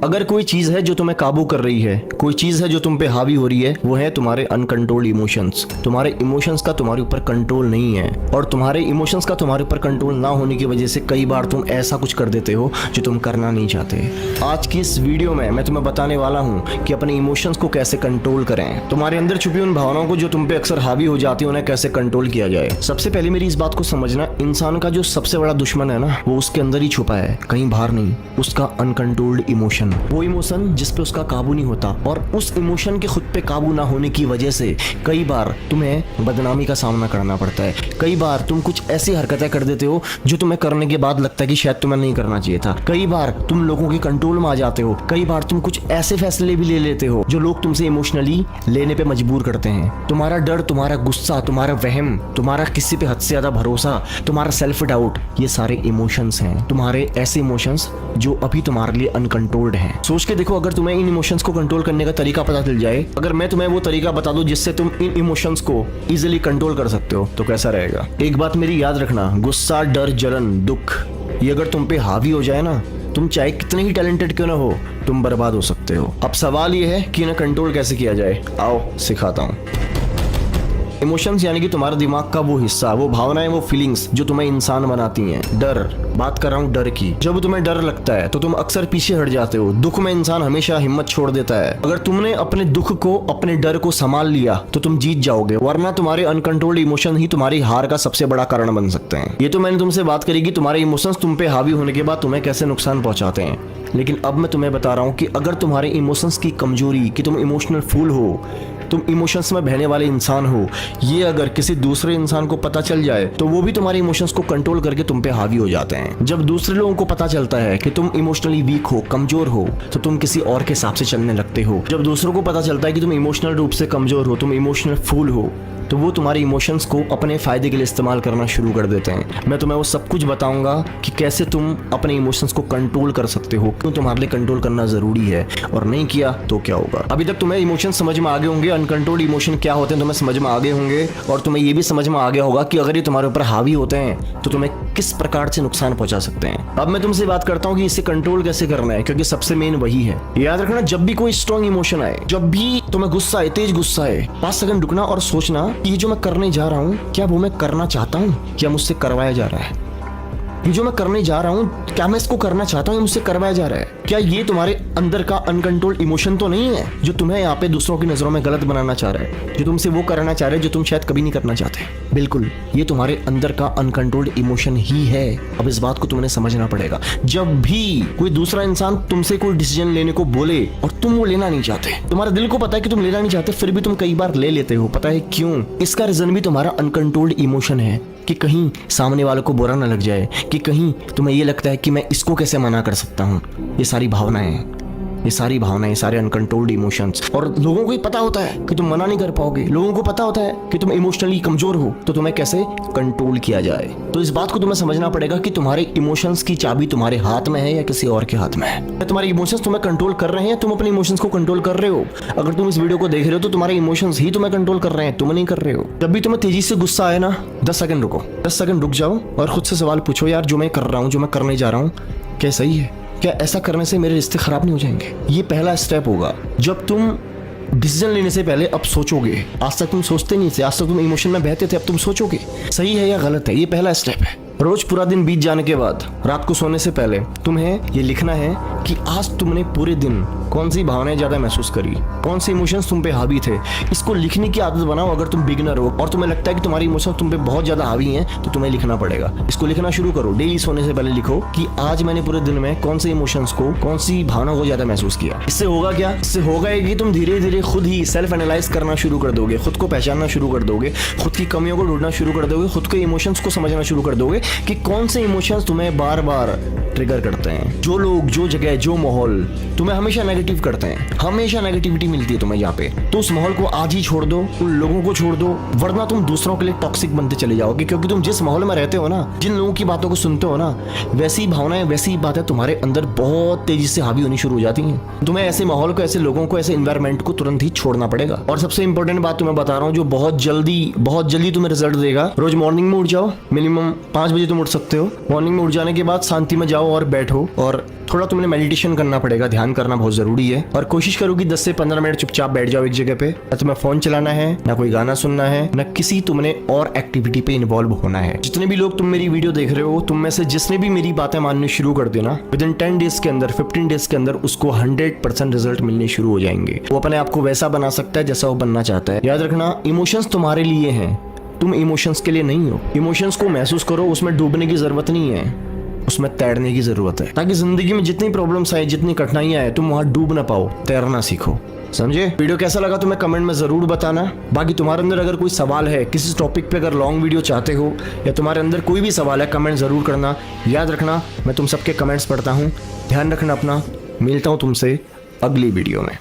अगर कोई चीज है जो तुम्हें काबू कर रही है, कोई चीज है जो तुम पे हावी हो रही है, वो है तुम्हारे अनकंट्रोल्ड इमोशंस। तुम्हारे इमोशंस का तुम्हारे ऊपर कंट्रोल नहीं है, और तुम्हारे इमोशंस का तुम्हारे ऊपर कंट्रोल ना होने की वजह से कई बार तुम ऐसा कुछ कर देते हो जो तुम करना नहीं चाहते। आज की इस वीडियो में मैं तुम्हें बताने वाला हूँ कि अपने इमोशंस को कैसे कंट्रोल करें। तुम्हारे अंदर छुपी उन भावनाओं को जो तुम पे अक्सर हावी हो जाती है, उन्हें कैसे कंट्रोल किया जाए। सबसे पहले मेरी इस बात को समझना, इंसान का जो सबसे बड़ा दुश्मन है ना, वो उसके अंदर ही छुपा है, कहीं बाहर नहीं। उसका अनकंट्रोल्ड इमोशन, वो इमोशन जिस पे उसका काबू नहीं होता, और उस इमोशन के खुद पे काबू ना होने की वजह से कई बार तुम्हें बदनामी का सामना करना पड़ता है। कई बार तुम कुछ ऐसी हरकतें कर देते हो जो तुम्हें करने के बाद लगता है कि शायद तुम्हें नहीं करना चाहिए था। कई बार तुम लोगों के कंट्रोल में आ जाते हो। कई बार तुम कुछ ऐसे फैसले भी ले लेते हो जो लोग तुमसे इमोशनली लेने पे मजबूर करते हैं। तुम्हारा डर, तुम्हारा गुस्सा, तुम्हारा वहम, तुम्हारा किसी पे हद से ज्यादा भरोसा, तुम्हारा सेल्फ डाउट, ये सारे इमोशंस हैं। तुम्हारे ऐसे इमोशंस जो अभी तुम्हारे लिए अनकंट्रोल्ड हैं। सोच के देखो, अगर तुम्हें इन इमोशंस को कंट्रोल करने का तरीका पता चल जाए, अगर मैं तुम्हें वो तरीका बता दूं जिससे तुम इन इमोशंस को इजीली कंट्रोल कर सकते हो, तो कैसा रहेगा। एक बात मेरी याद रखना, गुस्सा, डर, जलन, दुख, ये अगर तुम पे हावी हो जाए ना, तुम चाहे कितने ही टैलेंटेड क्यों ना हो, तुम बर्बाद हो सकते हो। अब सवाल ये है कि इन्हें कंट्रोल कैसे किया जाए। आओ सिखाता हूँ। इमोशंस यानी कि तुम्हारे दिमाग का वो हिस्सा, वो भावनाएं, वो फीलिंग्स जो तुम्हें इंसान बनाती हैं। डर, बात कर रहा हूँ डर की। जब तुम्हें डर लगता है तो तुम अक्सर पीछे हट जाते हो। दुख में इंसान हमेशा हिम्मत छोड़ देता है। अगर तुमने अपने दुख को, अपने डर को संभाल लिया तो तुम जीत जाओगे, वरना तुम्हारे अनकंट्रोल्ड इमोशन ही तुम्हारी हार का सबसे बड़ा कारण बन सकते हैं। ये तो मैंने तुमसे बात करी कि तुम्हारे इमोशंस तुम पे हावी होने के बाद तुम्हें कैसे नुकसान पहुंचाते हैं, लेकिन अब मैं तुम्हें बता रहा हूँ कि अगर तुम्हारे इमोशंस की कमजोरी, कि तुम इमोशनल फूल हो, तुम इमोशंस में बहने वाले इंसान हो, ये अगर किसी दूसरे इंसान को पता चल जाए तो वो भी तुम्हारे इमोशंस को कंट्रोल करके तुम पे हावी हो जाते हैं। जब दूसरे लोगों को पता चलता है कि तुम इमोशनली वीक हो, कमजोर हो, तो तुम किसी और के हिसाब से चलने लगते हो। जब दूसरों को पता चलता है कि तुम इमोशनल रूप से कमजोर हो, तुम इमोशनल फूल हो, तो वो तुम्हारे इमोशंस को अपने फायदे के लिए इस्तेमाल करना शुरू कर देते हैं। मैं तुम्हें वो सब कुछ बताऊंगा कि कैसे तुम अपने इमोशंस को कंट्रोल कर सकते हो, क्यों तुम्हारे लिए कंट्रोल करना जरूरी है, और नहीं किया तो क्या होगा। अभी तक तुम्हें इमोशन समझ में आ गए होंगे, अनकंट्रोल्ड इमोशन क्या होते हैं तुम्हें समझ में आ गए होंगे, और तुम्हें ये भी समझ में आ गया होगा कि अगर ये तुम्हारे ऊपर हावी होते हैं तो तुम्हें किस प्रकार से नुकसान पहुंचा सकते हैं। अब मैं तुमसे बात करता हूँ कि इसे कंट्रोल कैसे करना है, क्योंकि सबसे मेन वही है। याद रखना, जब भी कोई स्ट्रॉन्ग इमोशन आए, जब भी तुम्हें गुस्सा आए, तेज गुस्सा आए, 5 सेकंड रुकना और सोचना कि ये जो मैं करने जा रहा हूं, क्या वो मैं करना चाहता हूं, क्या मुझसे करवाया जा रहा है। ये जो मैं करने जा रहा हूं, क्या मैं इसको करना चाहता हूं या मुझसे करवाया जा रहा है। क्या ये तुम्हारे अंदर का अनकंट्रोल्ड इमोशन तो नहीं है जो तुम्हें यहाँ पे दूसरों की नजरों में गलत बनाना चाह रहा है, जो तुमसे वो करना चाह रहे हैं जो तुम शायद कभी नहीं करना चाहते। बिल्कुल, ये तुम्हारे अंदर का अनकंट्रोल्ड इमोशन ही है। अब इस बात को तुमने समझना पड़ेगा। जब भी कोई दूसरा इंसान तुमसे कोई डिसीजन लेने को बोले और तुम वो लेना नहीं चाहते, तुम्हारे दिल को पता है कि तुम लेना नहीं चाहते, फिर भी तुम कई बार ले लेते हो। पता है क्यों? इसका रीजन भी तुम्हारा अनकंट्रोल्ड इमोशन है, कि कहीं सामने वालों को बुरा ना लग जाए, कि कहीं तुम्हें ये लगता है कि मैं इसको कैसे मना कर सकता हूँ। ये सारी भावनाएं, ये सारे अनकंट्रोल्ड इमोशंस, और लोगों को ही पता होता है कि तुम मना नहीं कर पाओगे। लोगों को पता होता है कि तुम इमोशनली कमजोर हो, तो तुम्हें कैसे कंट्रोल किया जाए। तो इस बात को तुम्हें समझना पड़ेगा कि तुम्हारे इमोशंस की चाबी तुम्हारे हाथ में है या किसी और के हाथ में है। तुम्हारे इमोशंस तुम्हें कंट्रोल कर रहे हैं, तुम अपने इमोशंस को कंट्रोल कर रहे हो। अगर तुम इस वीडियो को देख रहे हो तो तुम्हारे इमोशंस ही तुम्हें कंट्रोल कर रहे हैं, तुम नहीं कर रहे हो। जब भी तुम्हें तेजी से गुस्सा आए ना, 10 सेकंड रुको, 10 सेकंड रुक जाओ और खुद से सवाल पूछो, यार जो मैं कर रहा हूँ, जो मैं करने जा रहा हूँ, क्या सही है? क्या ऐसा करने से मेरे रिश्ते खराब नहीं हो जाएंगे? ये पहला स्टेप होगा। जब तुम डिसीजन लेने से पहले अब सोचोगे, आज तक तुम सोचते नहीं थे, आज तक तुम इमोशन में बहते थे, अब तुम सोचोगे सही है या गलत है। ये पहला स्टेप है। रोज पूरा दिन बीत जाने के बाद रात को सोने से पहले तुम्हें ये लिखना है कि आज तुमने पूरे दिन कौन सी भावनाएं ज्यादा महसूस करी, कौन से इमोशंस तुम पे हावी थे। इसको लिखने की आदत बनाओ। अगर तुम बिगिनर हो और तुम्हें लगता है कि तुम्हारी इमोशंस तुम पे बहुत ज्यादा हावी हैं, तो तुम्हें लिखना पड़ेगा। इसको लिखना शुरू करो। डेली सोने से पहले लिखो कि आज मैंने पूरे दिन में कौन से इमोशंस को, कौन सी भावनाओं को ज्यादा महसूस किया। इससे होगा क्या? इससे होगा कि तुम धीरे धीरे खुद ही सेल्फ एनालाइज करना शुरू कर दोगे, खुद को पहचानना शुरू कर दोगे, खुद की कमियों को ढूंढना शुरू कर दोगे, खुद के इमोशंस को समझना शुरू कर दोगे कि कौन से इमोशंस तुम्हें बार बार ट्रिगर करते हैं। जो लोग, जो जगह, जो माहौल तुम्हें हमेशा नेगेटिव करते हैं, हमेशा नेगेटिविटी मिलती है तुम्हें यहाँ पे, तो उस माहौल को आज ही छोड़ दो, उन लोगों को छोड़ दो, वरना तुम दूसरों के लिए टॉक्सिक बनते चले जाओगे। क्योंकि तुम जिस माहौल में रहते हो ना, जिन लोगों की बातों को सुनते हो ना, वैसी भावनाएं, वैसी बातें तुम्हारे अंदर बहुत तेजी से हावी होनी शुरू हो जाती हैं। तुम्हें ऐसे माहौल को, ऐसे लोगों को, ऐसे एनवायरमेंट को तुरंत ही छोड़ना पड़ेगा। और सबसे इंपॉर्टेंट बात तुम्हें बता रहा हूँ, जो बहुत जल्दी तुम्हें रिजल्ट देगा। रोज मॉर्निंग में उठ जाओ, मिनिमम 5 बजे तुम उठ सकते हो। मॉर्निंग में उठ जाने के बाद शांति में जाओ और बैठो, और थोड़ा तुमने मेडिटेशन करना पड़ेगा, ध्यान करना बहुत जरूरी है। और कोशिश करो कि 10 से 15 मिनट चुपचाप बैठ जाओ एक जगह पे। ना तुम्हें फोन चलाना है, ना कोई गाना सुनना है, ना किसी तुमने और एक्टिविटी पे इन्वॉल्व होना है। जितने भी लोग तुम मेरी वीडियो देख रहे हो, तुम में से जिसने भी मेरी बातें माननी शुरू कर देना, विद इन 10 डेज के अंदर, 15 डेज के अंदर उसको 100% रिजल्ट मिलने शुरू हो जाएंगे। वो अपने आप को वैसा बना सकता है जैसा वो बनना चाहता है। याद रखना, इमोशंस तुम्हारे लिए हैं, तुम इमोशंस के लिए नहीं हो। इमोशंस को महसूस करो, उसमें डूबने की जरूरत नहीं है, उसमें तैरने की जरूरत है, ताकि जिंदगी में जितनी प्रॉब्लम्स आए, जितनी कठिनाइयां आए, तुम वहां डूब ना पाओ, तैरना सीखो। समझे? वीडियो कैसा लगा तुम्हें कमेंट में जरूर बताना। बाकी तुम्हारे अंदर अगर कोई सवाल है, किसी टॉपिक पे अगर लॉन्ग वीडियो चाहते हो, या तुम्हारे अंदर कोई भी सवाल है, कमेंट जरूर करना। याद रखना, मैं तुम सबके कमेंट्स पढ़ता हूँ। ध्यान रखना अपना। मिलता हूँ तुमसे अगली वीडियो में।